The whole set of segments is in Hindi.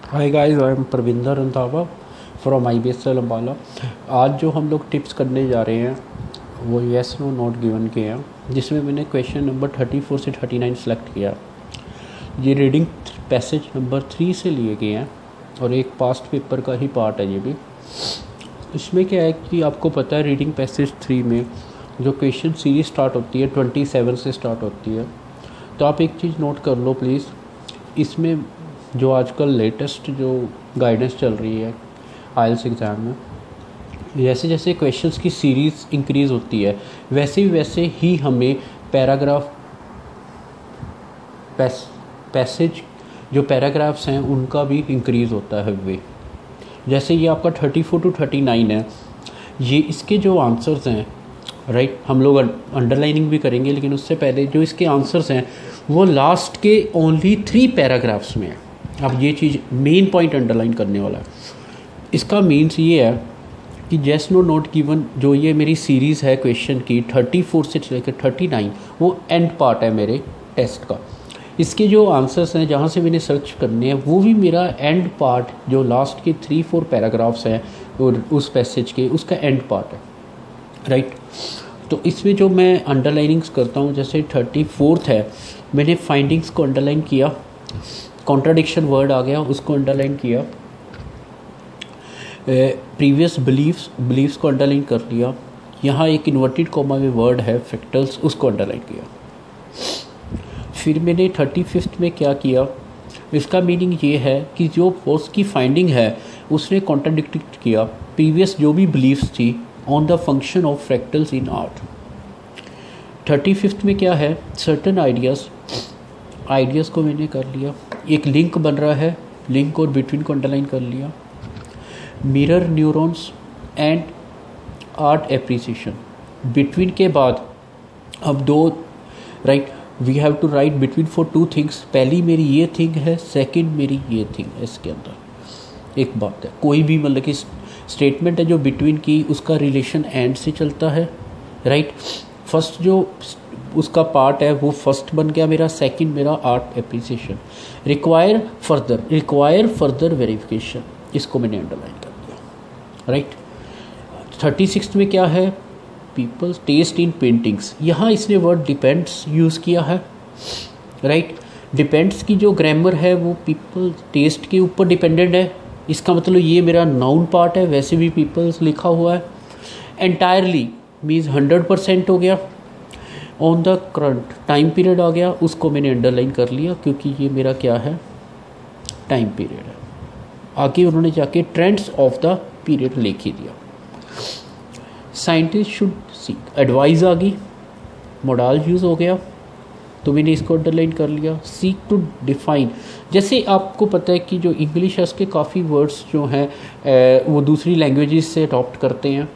Hi guys, I am Pravinder Randhawa from IBSL Ambala. आज जो हम लोग टिप्स करने जा रहे हैं वो येस नो नॉट गिवन के हैं, जिसमें मैंने क्वेश्चन नंबर 34 से 39 सेलेक्ट किया। ये रीडिंग पैसेज नंबर 3 से लिए गए हैं और एक पास्ट पेपर का ही पार्ट है ये भी। इसमें क्या है कि आपको पता है रीडिंग पैसेज 3 में जो क्वेश्चन सीरीज स्टार्ट होती है 27 से स्टार्ट होती है। तो आप एक चीज़ नोट कर लो प्लीज़, इसमें जो आजकल लेटेस्ट जो गाइडेंस चल रही है IELTS एग्ज़ाम में, जैसे जैसे क्वेश्चंस की सीरीज़ इंक्रीज़ होती है वैसे ही हमें पैराग्राफ पैसेज जो पैराग्राफ्स हैं उनका भी इंक्रीज़ होता है वे। जैसे ये आपका 34 to 39 है, ये इसके जो आंसर्स हैं राइट, हम लोग अंडरलाइनिंग भी करेंगे, लेकिन उससे पहले जो इसके आंसर्स हैं वो लास्ट के ओनली 3 पैराग्राफ्स में है। अब ये चीज़ मेन पॉइंट अंडरलाइन करने वाला है। इसका मीन्स ये है कि येस नो नॉट गिवन जो ये मेरी सीरीज़ है क्वेश्चन की 34 से लेकर 39, वो एंड पार्ट है मेरे टेस्ट का। इसके जो आंसर्स हैं जहाँ से मैंने सर्च करने हैं वो भी मेरा एंड पार्ट, जो लास्ट के 3-4 पैराग्राफ्स हैं और उस पैसेज के, उसका एंड पार्ट है राइट। तो इसमें जो मैं अंडरलाइनिंग्स करता हूँ, जैसे 34 है, मैंने फाइंडिंग्स को अंडरलाइन किया, कॉन्ट्राडिक्शन वर्ड आ गया उसको अंडरलाइन किया, प्रीवियस बिलीव्स को अंडरलाइन कर लिया, यहाँ एक इन्वर्टेड कॉमा में वर्ड है फ्रैक्टल्स, उसको अंडरलाइन किया। फिर मैंने 35 में क्या किया, इसका मीनिंग ये है कि जो उसकी फाइंडिंग है उसने कॉन्ट्राडिक्ट किया प्रीवियस जो भी बिलीव्स थी on the function of fractals in art. 35 में क्या है, सर्टन आइडियाज़ को मैंने कर लिया, एक लिंक बन रहा है, लिंक और बिटवीन को अंडरलाइन कर लिया, mirror neurons and art appreciation. Between के बाद अब 2 right, we have to write between for 2 things. पहली मेरी ये थिंग है, सेकंड मेरी ये थिंग है। इसके अंदर एक बात है, कोई भी मतलब कि स्टेटमेंट है जो बिटवीन की, उसका रिलेशन एंड से चलता है राइट। फर्स्ट जो उसका पार्ट है वो फर्स्ट बन गया मेरा, सेकंड मेरा art appreciation. Require further verification, इसको मैंने अंडरलाइन कर दिया राइट। 36 में क्या है, पीपल्स टेस्ट इन पेंटिंग्स, यहाँ इसने वर्ड डिपेंड्स यूज़ किया है राइट। डिपेंड्स की जो ग्रामर है वो पीपल टेस्ट के ऊपर डिपेंडेंट है, इसका मतलब ये मेरा नाउन पार्ट है, वैसे भी पीपल्स लिखा हुआ है। एंटायरली मीन्स 100% हो गया। On the current time period आ गया, उसको मैंने अंडरलाइन कर लिया क्योंकि ये मेरा क्या है, टाइम पीरियड है। आगे उन्होंने जाके ट्रेंड्स ऑफ द पीरियड लिख ही दिया। साइंटिस्ट शुड सीक, एडवाइस आ गई, मोडाल यूज़ हो गया तो मैंने इसको अंडरलाइन कर लिया। सीक टू डिफाइन, जैसे आपको पता है कि जो इंग्लिश है उसके काफ़ी वर्ड्स जो हैं वो दूसरी लैंग्वेजेस से अडॉप्ट करते हैं।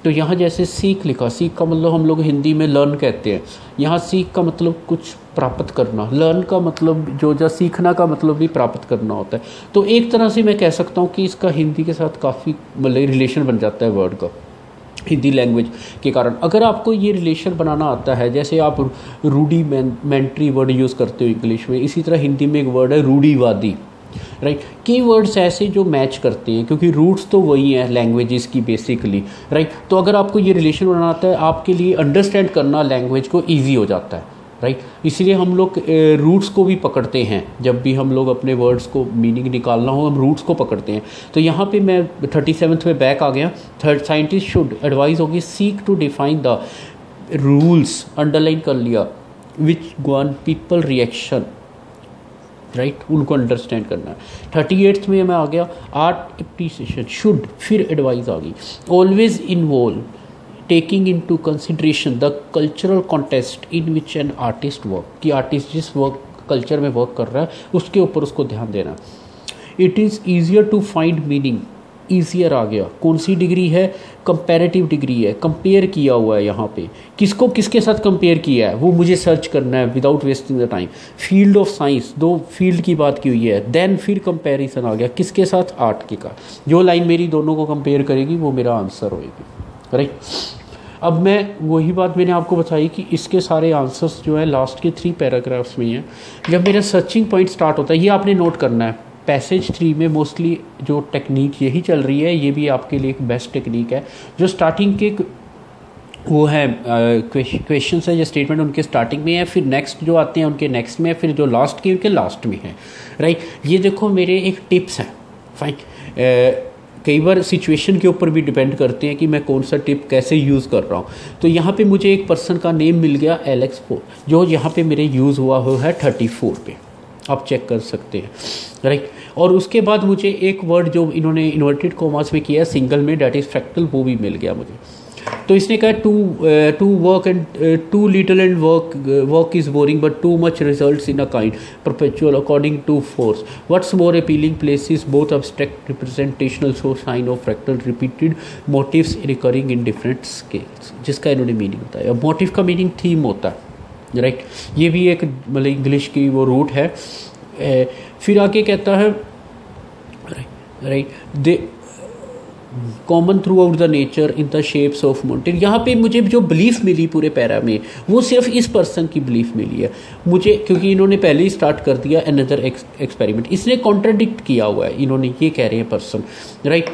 तो यहाँ जैसे सीख लिखा, सीख का मतलब हम लोग हिंदी में लर्न कहते हैं, यहाँ सीख का मतलब कुछ प्राप्त करना, लर्न का मतलब जो सीखना का मतलब भी प्राप्त करना होता है। तो एक तरह से मैं कह सकता हूँ कि इसका हिंदी के साथ काफ़ी मतलब रिलेशन बन जाता है वर्ड का, हिंदी लैंग्वेज के कारण। अगर आपको ये रिलेशन बनाना आता है, जैसे आप रूडीमेंट्री वर्ड यूज़ करते हो इंग्लिश में, इसी तरह हिंदी में एक वर्ड है रूढ़िवादी राइट। की वर्ड्स ऐसे जो मैच करते हैं क्योंकि रूट्स तो वही हैं लैंग्वेजेस की बेसिकली राइट। तो अगर आपको ये रिलेशन बनाना आता है, आपके लिए अंडरस्टैंड करना लैंग्वेज को ईजी हो जाता है राइट। इसलिए हम लोग रूट्स को भी पकड़ते हैं, जब भी हम लोग अपने वर्ड्स को मीनिंग निकालना हो हम रूट्स को पकड़ते हैं। तो यहाँ पे मैं 37 में बैक आ गया। साइंटिस्ट शुड एडवाइस होगी seek to define the rules, underline कर लिया, which govern people reaction right, उनको अंडरस्टैंड करना है। 38 में मैं आ गया, आर्ट एप्रिसिएशन शुड, फिर एडवाइस आ गई, always involve taking into consideration the cultural contest in which an artist work, कि आर्टिस्ट जिस वर्क कल्चर में वर्क कर रहा है उसके ऊपर उसको ध्यान देना। It is easier to find meaning, easier आ गया, कौन सी डिग्री है, कंपैरेटिव डिग्री है, कंपेयर किया हुआ है यहाँ पे, किसको किसके साथ कंपेयर किया है वो मुझे सर्च करना है without wasting the time. Field of science, 2 field की बात की हुई है, देन फिर कंपैरिजन आ गया, किसके साथ, आर्ट के का। जो लाइन मेरी दोनों को कंपेयर करेगी वो मेरा आंसर होएगी राइट। अब मैं वही बात मैंने आपको बताई कि इसके सारे आंसर्स जो है लास्ट के 3 पैराग्राफ्स में हैं। जब मेरा सर्चिंग पॉइंट स्टार्ट होता है, ये आपने नोट करना है, पैसेज 3 में मोस्टली जो टेक्निक यही चल रही है, ये भी आपके लिए एक बेस्ट टेक्निक है। जो स्टार्टिंग के वो है क्वेश्चंस है या स्टेटमेंट उनके स्टार्टिंग में है, फिर नेक्स्ट जो आते हैं उनके नेक्स्ट में है, फिर जो लास्ट के उनके लास्ट में है, राइट। ये देखो मेरे एक टिप्स हैं, फाइन। कई बार सिचुएशन के ऊपर भी डिपेंड करते हैं कि मैं कौन सा टिप कैसे यूज़ कर रहा हूँ। तो यहाँ पे मुझे एक पर्सन का नेम मिल गया LX4, जो यहाँ पे मेरे यूज़ हुआ हो है 34 पे, आप चेक कर सकते हैं, राइट। और उसके बाद मुझे एक वर्ड जो इन्होंने इन्वर्टेड कॉमास में किया सिंगल में, डेट इज़ फ्रैक्टल, वो भी मिल गया मुझे। तो इसने कहा too work and too little and work is boring but too much results in a kind perpetual according to force what's more appealing places both abstract representational show sign of fractal repeated motives recurring in different scales, जिसका इन्होंने मीनिंग बताया। मोटिव का मीनिंग थीम होता है, राइट। ये भी एक मतलब इंग्लिश की वो रूट है। फिर आगे कहता है right they common through out the nature in the shapes of mountain. यहाँ पे मुझे जो बिलीफ मिली पूरे पैरा में, वो सिर्फ इस पर्सन की बिलीफ मिली है मुझे, क्योंकि इन्होंने पहले ही स्टार्ट कर दिया अनदर एक्सपेरिमेंट। इसने कॉन्ट्राडिक्ट किया हुआ है, इन्होंने ये कह रहे हैं पर्सन, राइट।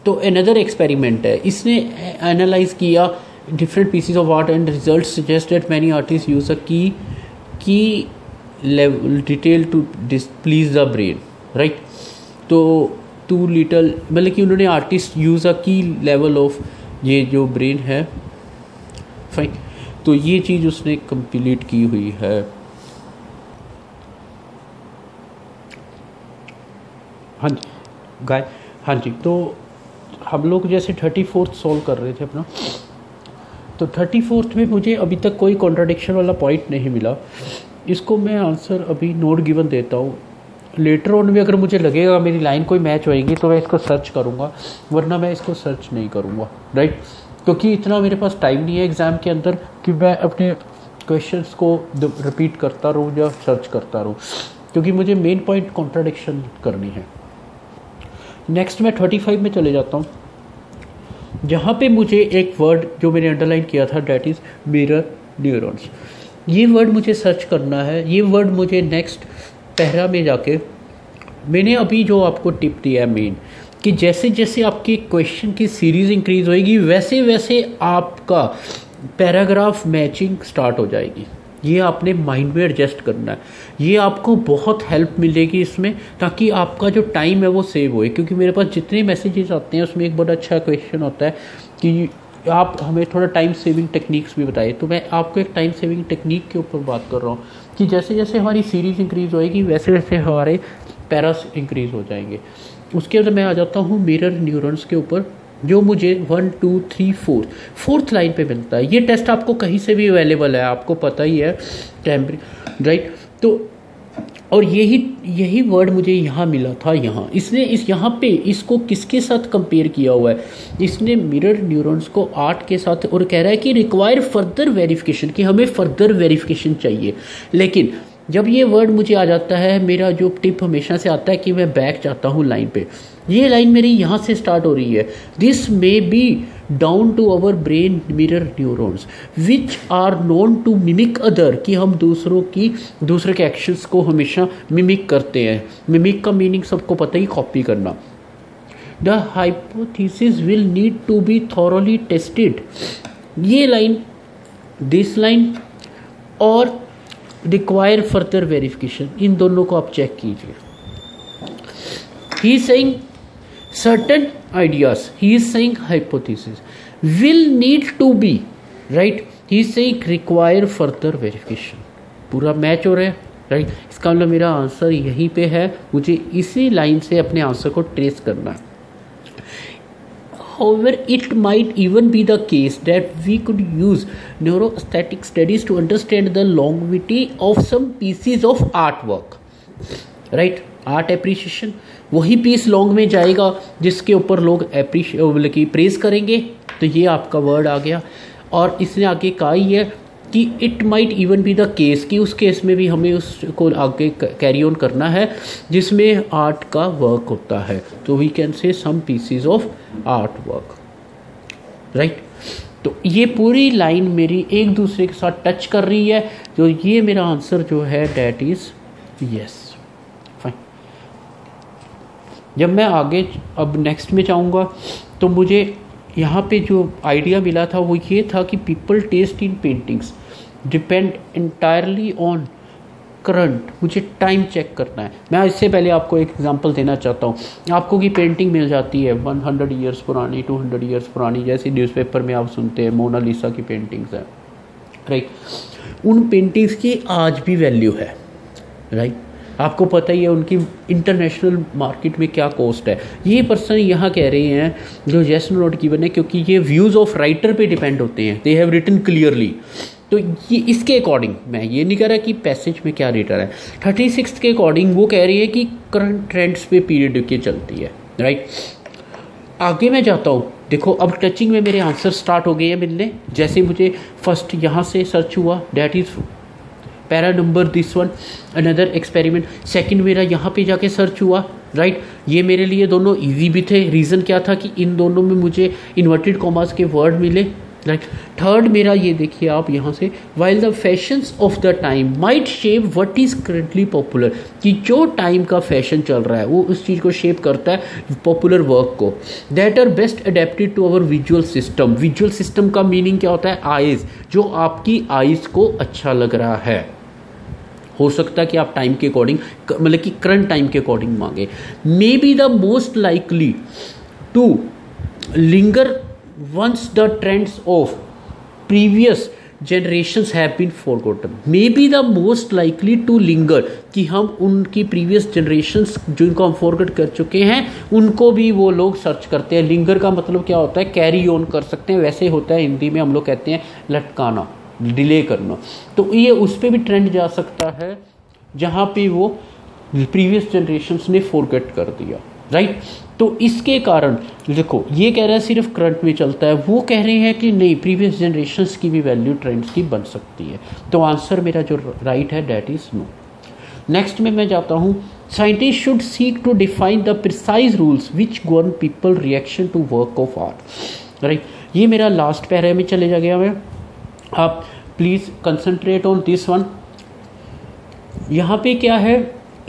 तो अनदर एक्सपेरिमेंट है, इसने एनालाइज किया different pieces of art and result suggest that many artist use a key level detail to displease the brain, right. तो टू लिटल मतलब कि उन्होंने artist use a key level of ये जो ब्रेन है, फाइन। तो ये चीज़ उसने कंप्लीट की हुई है। हाँ जी गाय, हाँ जी। तो हम लोग जैसे 34th सॉल्व कर रहे थे अपना, तो 34th में मुझे अभी तक कोई कॉन्ट्राडिक्शन वाला पॉइंट नहीं मिला। इसको मैं आंसर अभी नोट गिवन देता हूँ। लेटर ऑन में अगर मुझे लगेगा मेरी लाइन कोई मैच होएगी तो मैं इसको सर्च करूँगा, वरना मैं इसको सर्च नहीं करूँगा, राइट। क्योंकि इतना मेरे पास टाइम नहीं है एग्ज़ाम के अंदर कि मैं अपने क्वेश्चंस को रिपीट करता रहूँ या सर्च करता रहूँ, क्योंकि मुझे मेन पॉइंट कॉन्ट्राडिक्शन करनी है। नेक्स्ट मैं 35 में चले जाता हूँ, जहाँ पे मुझे एक वर्ड जो मैंने अंडरलाइन किया था, डैट इज़ मिरर न्यूरॉन्स। ये वर्ड मुझे सर्च करना है। ये वर्ड मुझे नेक्स्ट पैरा में जाके, मैंने अभी जो आपको टिप दिया है मेन, कि जैसे जैसे आपकी क्वेश्चन की सीरीज़ इंक्रीज होएगी वैसे वैसे आपका पैराग्राफ मैचिंग स्टार्ट हो जाएगी। ये आपने माइंड में एडजस्ट करना है। ये आपको बहुत हेल्प मिलेगी इसमें, ताकि आपका जो टाइम है वो सेव होए। क्योंकि मेरे पास जितने मैसेजेस आते हैं उसमें एक बड़ा अच्छा क्वेश्चन होता है कि आप हमें थोड़ा टाइम सेविंग टेक्निक्स भी बताइए। तो मैं आपको एक टाइम सेविंग टेक्निक के ऊपर बात कर रहा हूँ कि जैसे जैसे हमारी सीरीज़ इंक्रीज़ होएगी वैसे वैसे हमारे पैरास इंक्रीज़ हो जाएंगे। उसके अंदर मैं आ जाता हूँ मिरर न्यूरॉन्स के ऊपर, जो मुझे 1 2 3 4th लाइन पे मिलता है। ये टेस्ट आपको कहीं से भी अवेलेबल है, आपको पता ही है, राइट। तो और यही वर्ड मुझे यहाँ मिला था। यहाँ इसने यहाँ पे इसको किसके साथ कंपेयर किया हुआ है, इसने मिरर न्यूरॉन्स को आर्ट के साथ, और कह रहा है कि रिक्वायर फर्दर वेरिफिकेशन, कि हमें फर्दर वेरिफिकेशन चाहिए। लेकिन जब ये वर्ड मुझे आ जाता है, मेरा जो टिप हमेशा से आता है कि मैं बैक जाता हूँ लाइन पे। ये लाइन मेरी यहाँ से स्टार्ट हो रही है, this may be down to our brain mirror neurons which are known to mimic other, कि हम दूसरे के एक्शंस को हमेशा मिमिक करते हैं। मिमिक का मीनिंग सबको पता ही, कॉपी करना। The hypothesis will need to be thoroughly tested. ये लाइन, दिस लाइन और रिक्वायर फर्दर वेरिफिकेशन, इन दोनों को आप चेक कीजिए। He is saying certain ideas, he is saying hypothesis will need to be, right, he is saying require further verification। पूरा मैच हो रहा है, राइट। इसका मतलब मेरा आंसर यहीं पे है, मुझे इसी लाइन से अपने आंसर को ट्रेस करना है। However, it might even be the case that we could use neuroaesthetic studies to understand the longevity of some pieces of artwork, right। Art appreciation, वही पीस लॉन्ग में जाएगा जिसके ऊपर लोग मतलब कि प्रेज करेंगे। तो ये आपका वर्ड आ गया। और इसने आगे कहा ही है कि it might even be the case, कि उस केस में भी हमें उसको आगे कैरी ऑन करना है जिसमें आर्ट का वर्क होता है। तो we can say some pieces of art work, right. तो ये पूरी लाइन मेरी एक दूसरे के साथ टच कर रही है। तो ये मेरा आंसर जो है डैट इज यस। जब मैं आगे अब नेक्स्ट में जाऊँगा तो मुझे यहाँ पे जो आइडिया मिला था वो ये था कि people taste in paintings depend entirely on current. मुझे टाइम चेक करना है। मैं इससे पहले आपको एक एग्जांपल देना चाहता हूँ। आपको की पेंटिंग मिल जाती है 100 ईयर्स पुरानी, 200 ईयर्स पुरानी, जैसे न्यूज़पेपर में आप सुनते हैं मोनालिसा की पेंटिंग्स हैं, राइट। उन पेंटिंग्स की आज भी वैल्यू है, राइट। आपको पता ही है उनकी इंटरनेशनल मार्केट में क्या कॉस्ट है। ये पर्सन यहाँ कह रहे हैं जो येस नोट गिवन है, क्योंकि ये व्यूज़ ऑफ राइटर पे डिपेंड होते हैं, दे हैव रिटन क्लियरली। तो ये इसके अकॉर्डिंग, मैं ये नहीं कह रहा कि पैसेज में क्या रेटर है, 36 के अकॉर्डिंग वो कह रही है कि करंट ट्रेंड्स पे पीरियड के चलती है, राइट। आगे मैं जाता हूँ, देखो अब टचिंग में मेरे आंसर स्टार्ट हो गए हैं मिलने। जैसे मुझे फर्स्ट यहाँ से सर्च हुआ, that is para number this one, another experiment. Second मेरा यहाँ पे जाके सर्च हुआ, राइट। ये मेरे लिए दोनों इजी भी थे। रीज़न क्या था कि इन दोनों में मुझे इन्वर्टेड कॉमास के वर्ड मिले, राइट। थर्ड मेरा ये देखिए आप यहाँ से, while the fashions of the time might shape what is currently popular, कि जो टाइम का फैशन चल रहा है वो उस चीज़ को शेप करता है पॉपुलर वर्क को। That are best adapted to our visual system. Visual system का मीनिंग क्या होता है? आइज़, जो आपकी आइज़ को अच्छा लग रहा है। हो सकता है कि आप टाइम के अकॉर्डिंग, मतलब कि करंट टाइम के अकॉर्डिंग मांगे। May be the most likely to linger once the trends of previous generations have been forgotten, may be the most likely to linger, कि हम उनकी previous generations जिनको हम forget कर चुके हैं उनको भी वो लोग सर्च करते हैं। लिंगर का मतलब क्या होता है? कैरी ऑन कर सकते हैं, वैसे होता है हिंदी में हम लोग कहते हैं लटकाना, डिले करना। तो ये उस पर भी ट्रेंड जा सकता है जहाँ पे वो प्रीवियस जनरेशन्स ने फॉरगेट कर दिया, राइट। तो इसके कारण देखो, ये कह रहा है सिर्फ करंट में चलता है, वो कह रहे हैं कि नहीं, प्रीवियस जनरेशन्स की भी वैल्यू ट्रेंड्स की बन सकती है। तो आंसर मेरा जो राइट है डैट इज़ नो। नेक्स्ट में मैं जाता हूँ, scientist should seek to define the precise rules which govern people reaction to work of art, right. ये मेरा लास्ट पैरा में चले जा गया मैं, आप please concentrate on this one. यहाँ पे क्या है?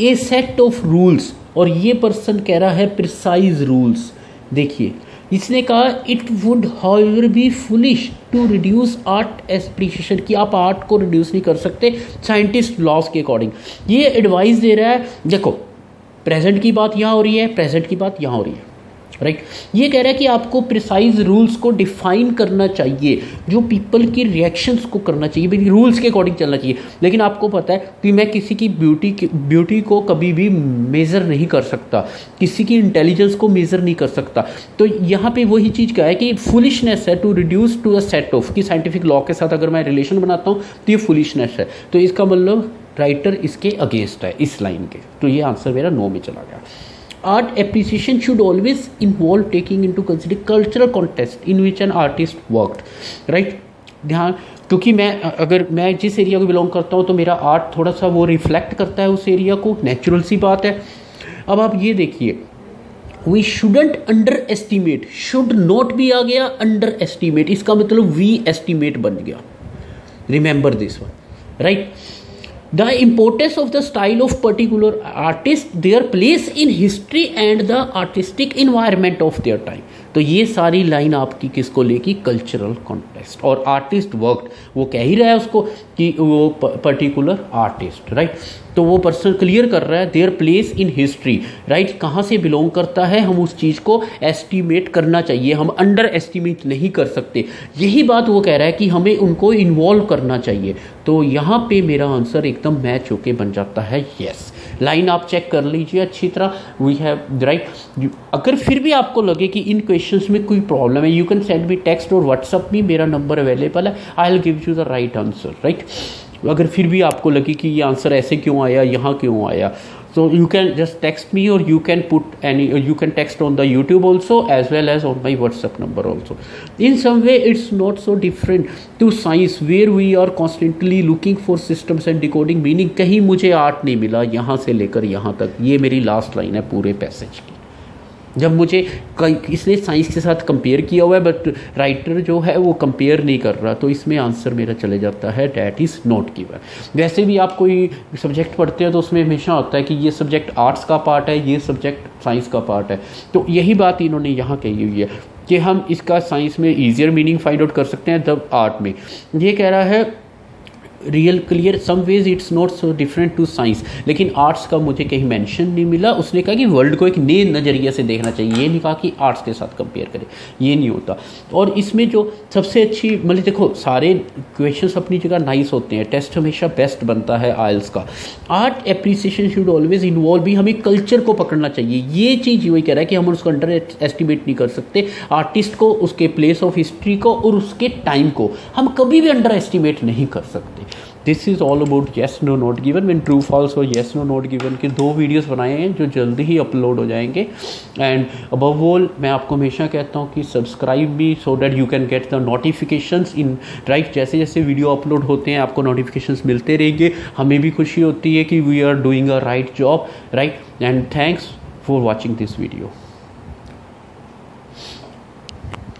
ए सेट ऑफ रूल्स, और ये पर्सन कह रहा है प्रिसाइज रूल्स। देखिए इसने कहा it would however be foolish to reduce art appreciation, कि आप आर्ट को रिड्यूस नहीं कर सकते साइंटिस्ट लॉज के अकॉर्डिंग। ये एडवाइस दे रहा है। देखो प्रेजेंट की बात यहाँ हो रही है, प्रेजेंट की बात यहाँ हो रही है, राइट। ये कह रहा है कि आपको प्रिसाइज रूल्स को डिफाइन करना चाहिए, जो पीपल की रिएक्शंस को करना चाहिए, भाई रूल्स के अकॉर्डिंग चलना चाहिए। लेकिन आपको पता है कि मैं किसी की ब्यूटी को कभी भी मेज़र नहीं कर सकता, किसी की इंटेलिजेंस को मेज़र नहीं कर सकता। तो यहाँ पे वही चीज़ क्या है कि फुलिशनेस है to reduce to a set of, कि साइंटिफिक लॉ के साथ अगर मैं रिलेशन बनाता हूँ तो ये फुलिशनेस है। तो इसका मतलब राइटर इसके अगेंस्ट है, इस लाइन के। तो ये आंसर मेरा नो में चला गया। Art appreciation should always involve taking into consideration cultural context in which an artist worked, right? ध्यान, क्योंकि अगर मैं जिस एरिया को बिलोंग करता हूँ तो मेरा आर्ट थोड़ा सा वो रिफ्लेक्ट करता है उस एरिया को, नेचुरल सी बात है। अब आप ये देखिए, we shouldn't underestimate, should not भी आ गया, अंडर एस्टिमेट, इसका मतलब वी एस्टिमेट बन गया। Remember this one, right. The importance of the style of particular artist, their place in history and the artistic environment of their time। तो ये सारी लाइन आपकी किसको लेगी? Cultural context. और आर्टिस्ट वर्क, वो कह ही रहा है उसको कि वो पर्टिकुलर आर्टिस्ट, राइट। तो वो पर्सन क्लियर कर रहा है their place in history, right. कहाँ से बिलोंग करता है, हम उस चीज़ को एस्टिमेट करना चाहिए, हम अंडर एस्टिमेट नहीं कर सकते। यही बात वो कह रहा है कि हमें उनको इन्वॉल्व करना चाहिए। तो यहाँ पे मेरा आंसर एकदम मैच होके बन जाता है यस। लाइन आप चेक कर लीजिए अच्छी तरह, वी हैव राइट। अगर फिर भी आपको लगे कि इन क्वेश्चंस में कोई प्रॉब्लम है, you can send me text और व्हाट्सअप में, मेरा नंबर अवेलेबल है, I will give you the right answer, right. अगर फिर भी आपको लगे कि ये आंसर ऐसे क्यों आया, यहाँ क्यों आया, so you can just text me, or you can put you can text on the YouTube also, as well as on my WhatsApp number also. In some way it's not so different to science, where we are constantly looking for systems and decoding meaning। कहीं मुझे आर्ट नहीं मिला यहाँ से लेकर यहाँ तक। ये मेरी लास्ट लाइन है पूरे पैसेज की, जब मुझे इसने साइंस के साथ कंपेयर किया हुआ है बट राइटर जो है वो कंपेयर नहीं कर रहा, तो इसमें आंसर मेरा चले जाता है डैट इज़ नॉट गिवन। वैसे भी आप कोई सब्जेक्ट पढ़ते हैं तो उसमें हमेशा होता है कि ये सब्जेक्ट आर्ट्स का पार्ट है, ये सब्जेक्ट साइंस का पार्ट है। तो यही बात इन्होंने यहाँ कही हुई है कि हम इसका साइंस में ईजियर मीनिंग फाइंड आउट कर सकते हैं जब आर्ट में। ये कह रहा है real clear some ways it's not so different to science, लेकिन आर्ट्स का मुझे कहीं मेंशन नहीं मिला। उसने कहा कि वर्ल्ड को एक नए नज़रिए से देखना चाहिए, ये नहीं कहा कि आर्ट्स के साथ कंपेयर करें, ये नहीं होता। और इसमें जो सबसे अच्छी मतलब देखो सारे क्वेश्चंस अपनी जगह नाइस होते हैं, टेस्ट हमेशा बेस्ट बनता है आइल्स का। Art appreciation should always involve भी, हमें कल्चर को पकड़ना चाहिए। ये चीज़ वही कह रहा है कि हम उसको अंडर एस्टिमेट नहीं कर सकते, आर्टिस्ट को, उसके प्लेस ऑफ हिस्ट्री को और उसके टाइम को हम कभी भी अंडर एस्टिमेट नहीं कर सकते। This is all about yes no not given when true false और येस नो नॉट गिवन के 2 वीडियोस बनाए हैं जो जल्दी ही अपलोड हो जाएंगे। एंड अबव ऑल मैं आपको हमेशा कहता हूँ कि सब्सक्राइब भी so that you can get the notifications in right. जैसे जैसे वीडियो अपलोड होते हैं आपको नोटिफिकेशंस मिलते रहेंगे, हमें भी खुशी होती है कि we are doing a right job right. And thanks for watching this video.